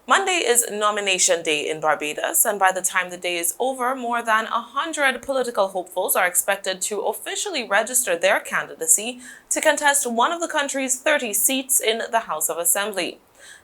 Monday is nomination day in Barbados, and by the time the day is over, more than 100 political hopefuls are expected to officially register their candidacy to contest one of the country's 30 seats in the House of Assembly.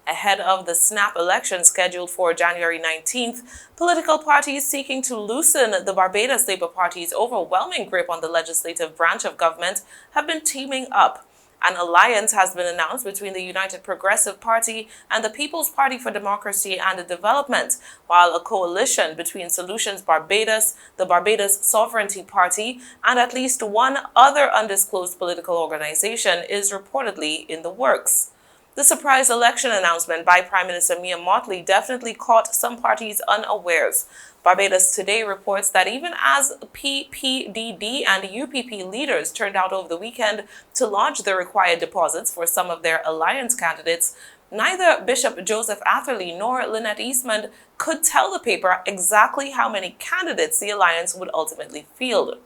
Ahead of the snap election scheduled for January 19th, political parties seeking to loosen the Barbados Labour Party's overwhelming grip on the legislative branch of government have been teaming up. An alliance has been announced between the United Progressive Party and the People's Party for Democracy and Development, while a coalition between Solutions Barbados, the Barbados Sovereignty Party, and at least one other undisclosed political organization is reportedly in the works. The surprise election announcement by Prime Minister Mia Mottley definitely caught some parties unawares. Barbados Today reports that even as PPDD and UPP leaders turned out over the weekend to lodge the required deposits for some of their alliance candidates, neither Bishop Joseph Atherley nor Lynette Eastmond could tell the paper exactly how many candidates the alliance would ultimately field.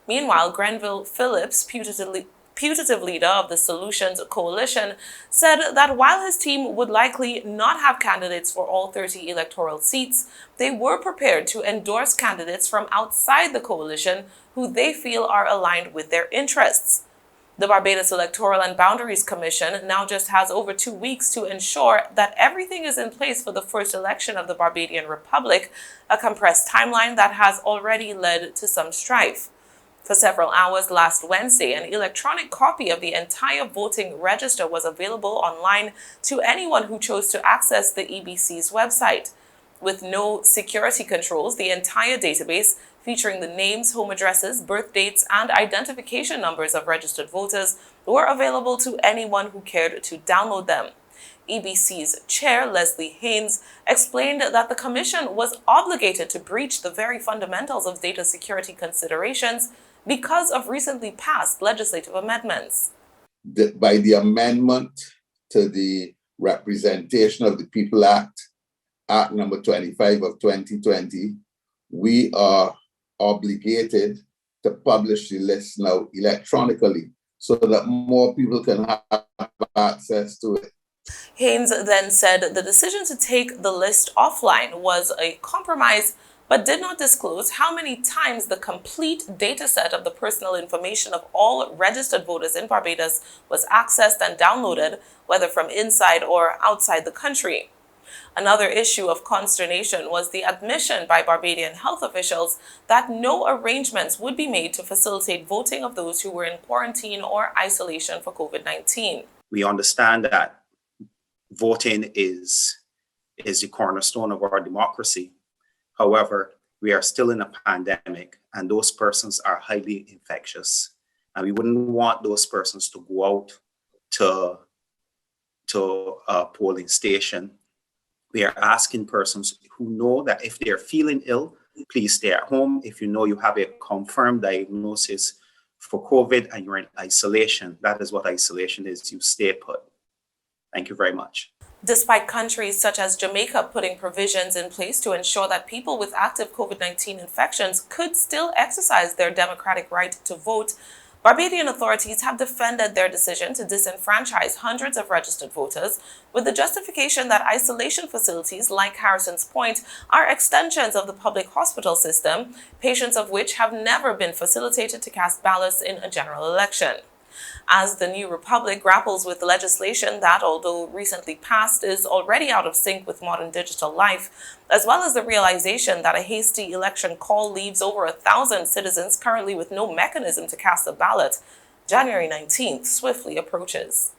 Meanwhile, Grenville Phillips, putative leader of the Solutions Coalition, said that while his team would likely not have candidates for all 30 electoral seats, they were prepared to endorse candidates from outside the coalition who they feel are aligned with their interests. The Barbados Electoral and Boundaries Commission now just has over 2 weeks to ensure that everything is in place for the first election of the Barbadian Republic, a compressed timeline that has already led to some strife. For several hours last Wednesday, an electronic copy of the entire voting register was available online to anyone who chose to access the EBC's website. With no security controls, the entire database, featuring the names, home addresses, birth dates, and identification numbers of registered voters, were available to anyone who cared to download them. EBC's chair, Leslie Haynes, explained that the commission was obligated to breach the very fundamentals of data security considerations because of recently passed legislative amendments. By the amendment to the Representation of the People Act, Act number 25 of 2020, we are obligated to publish the list now electronically so that more people can have access to it. Haynes then said the decision to take the list offline was a compromise, but did not disclose how many times the complete dataset of the personal information of all registered voters in Barbados was accessed and downloaded, whether from inside or outside the country. Another issue of consternation was the admission by Barbadian health officials that no arrangements would be made to facilitate voting of those who were in quarantine or isolation for COVID-19. We understand that voting is the cornerstone of our democracy. However, we are still in a pandemic, and those persons are highly infectious. And we wouldn't want those persons to go out to a polling station. We are asking persons who know that if they are feeling ill, please stay at home. If you know you have a confirmed diagnosis for COVID and you're in isolation, that is what isolation is. You stay put. Thank you very much. Despite countries such as Jamaica putting provisions in place to ensure that people with active COVID-19 infections could still exercise their democratic right to vote, Barbadian authorities have defended their decision to disenfranchise hundreds of registered voters with the justification that isolation facilities like Harrison's Point are extensions of the public hospital system, patients of which have never been facilitated to cast ballots in a general election. As the new republic grapples with legislation that, although recently passed, is already out of sync with modern digital life, as well as the realization that a hasty election call leaves over 1,000 citizens currently with no mechanism to cast a ballot, January 19th swiftly approaches.